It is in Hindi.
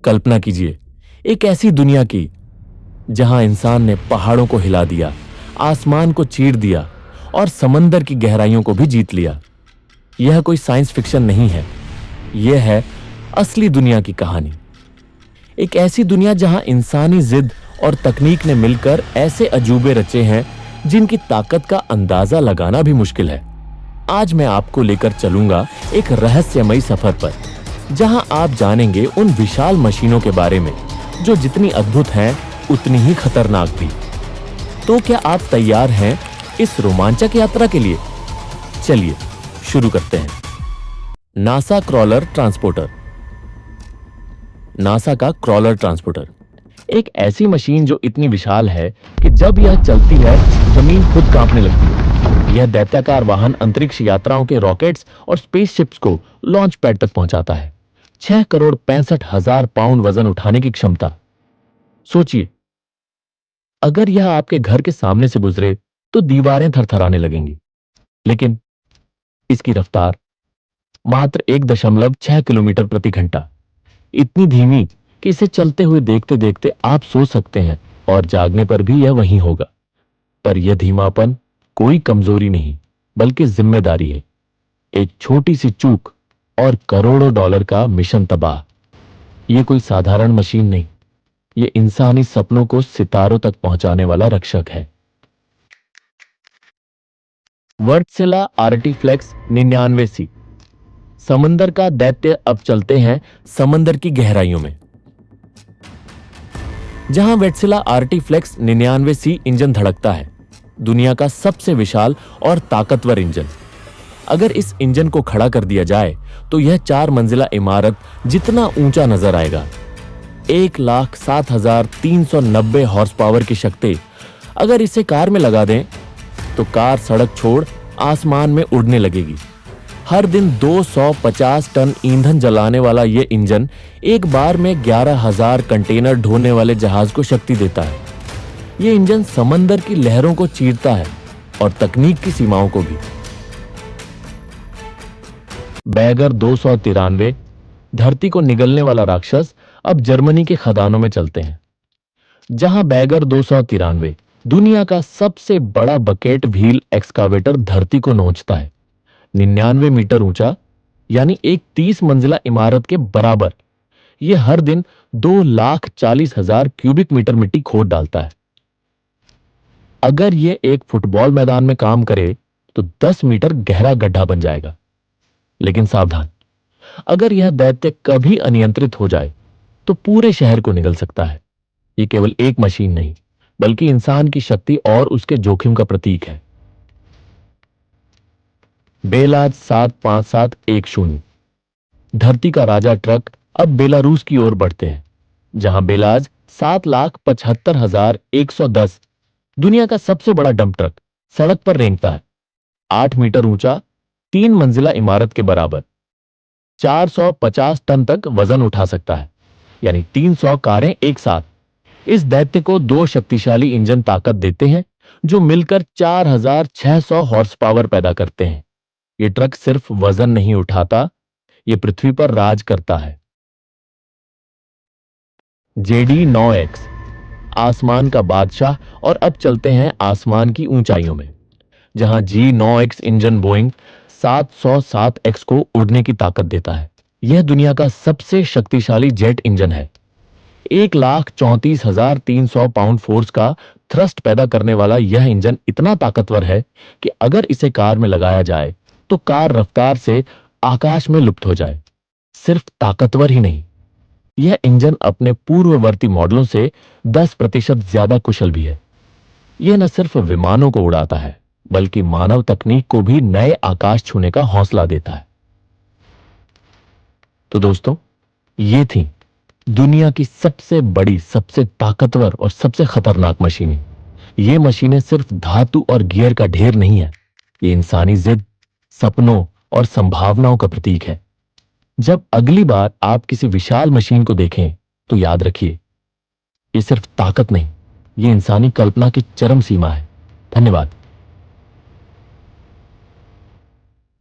कल्पना कीजिए एक ऐसी दुनिया की जहां इंसान ने पहाड़ों को हिला दिया, आसमान को चीर दिया और समंदर की गहराइयों को भी जीत लिया। यह कोई साइंस फिक्शन नहीं है, यह है असली दुनिया की कहानी। एक ऐसी दुनिया जहां इंसानी जिद और तकनीक ने मिलकर ऐसे अजूबे रचे हैं जिनकी ताकत का अंदाजा लगाना भी मुश्किल है। आज मैं आपको लेकर चलूंगा एक रहस्यमयी सफर पर, जहां आप जानेंगे उन विशाल मशीनों के बारे में जो जितनी अद्भुत हैं उतनी ही खतरनाक भी। तो क्या आप तैयार हैं इस रोमांचक यात्रा के लिए? चलिए शुरू करते हैं। NASA crawler transporter. नासा का क्रॉलर ट्रांसपोर्टर एक ऐसी मशीन जो इतनी विशाल है कि जब यह चलती है जमीन खुद कांपने लगती है। यह दैत्याकार वाहन अंतरिक्ष यात्राओं के रॉकेट्स और स्पेसशिप्स को लॉन्च पैड तक पहुंचाता है। 6,65,00,000 पाउंड वजन उठाने की क्षमता। सोचिए, अगर यह आपके घर के सामने से गुजरे तो दीवारें थरथराने लगेंगी, लेकिन इसकी रफ्तार मात्र 1.6 किलोमीटर प्रति घंटा। इतनी धीमी कि इसे चलते हुए देखते देखते आप सो सकते हैं और जागने पर भी यह वहीं होगा। पर यह धीमापन कोई कमजोरी नहीं, बल्कि जिम्मेदारी है। एक छोटी सी चूक और करोड़ों डॉलर का मिशन तबाह। यह कोई साधारण मशीन नहीं, यह इंसानी सपनों को सितारों तक पहुंचाने वाला रक्षक है। वर्टसिला आर्टिफ्लेक्स 99C। समंदर का दैत्य अब चलते हैं समंदर की गहराइयों में। जहां वेटसिला आर्टिफ्लेक्स 99C इंजन धड़कता है, दुनिया का सबसे विशाल और ताकतवर इंजन। अगर इस इंजन को खड़ा कर दिया जाए तो यह 4 मंजिला इमारत जितना ऊंचा नजर आएगा। 1,07,390 हॉर्स पावर की शक्ति। अगर इसे कार में लगा दें तो कार सड़क छोड़ आसमान में उड़ने लगेगी। हर दिन 250 टन ईंधन जलाने वाला यह इंजन एक बार में 11,000 कंटेनर ढोने वाले जहाज को शक्ति देता है। यह इंजन समंदर की लहरों को चीरता है और तकनीक की सीमाओं को भी। बैगर 293, धरती को निगलने वाला राक्षस, अब जर्मनी के खदानों में चलते हैं। जहां बैगर 293 दुनिया का सबसे बड़ा बकेट व्हील एक्सकावेटर धरती को नोचता है। 99 मीटर ऊंचा, यानी एक 30 मंजिला इमारत के बराबर। यह हर दिन 2,40,000 क्यूबिक मीटर मिट्टी खोद डालता है। अगर यह एक फुटबॉल मैदान में काम करे तो 10 मीटर गहरा गड्ढा बन जाएगा। लेकिन सावधान, अगर यह दैत्य कभी अनियंत्रित हो जाए तो पूरे शहर को निगल सकता है। यह केवल एक मशीन नहीं, बल्कि इंसान की शक्ति और उसके जोखिम का प्रतीक है। बेलाज 75710, धरती का राजा ट्रक अब बेलारूस की ओर बढ़ते हैं। जहां बेलाज 7,75,110, दुनिया का सबसे बड़ा डंप ट्रक, सड़क पर रेंगता है। 8 मीटर ऊंचा, 3 मंजिला इमारत के बराबर। 450 टन तक वजन उठा सकता है, यानी 300 कारें एक साथ। इस दैत्य को 2 शक्तिशाली इंजन ताकत देते हैं जो मिलकर 4,600 हॉर्स पावर पैदा करते हैं। यह ट्रक सिर्फ वजन नहीं उठाता, यह पृथ्वी पर राज करता है। JD9X, आसमान का बादशाह, और अब चलते हैं आसमान की ऊंचाइयों में। जहां G9X इंजन बोइंग 707X को उड़ने की ताकत देता है। यह दुनिया का सबसे शक्तिशाली जेट इंजन है। 1,34,300 पाउंड फोर्स का थ्रस्ट पैदा करने वाला यह इंजन इतना ताकतवर है कि अगर इसे कार में लगाया जाए तो कार रफ्तार से आकाश में लुप्त हो जाए। सिर्फ ताकतवर ही नहीं, यह इंजन अपने पूर्ववर्ती मॉडलों से 10% ज्यादा कुशल भी है। यह न सिर्फ विमानों को उड़ाता है, बल्कि मानव तकनीक को भी नए आकाश छूने का हौसला देता है। तो दोस्तों, ये थी दुनिया की सबसे बड़ी, सबसे ताकतवर और सबसे खतरनाक मशीनें। ये मशीनें सिर्फ धातु और गियर का ढेर नहीं है, ये इंसानी जिद, सपनों और संभावनाओं का प्रतीक है। जब अगली बार आप किसी विशाल मशीन को देखें तो याद रखिए, ये सिर्फ ताकत नहीं, ये इंसानी कल्पना की चरम सीमा है। धन्यवाद।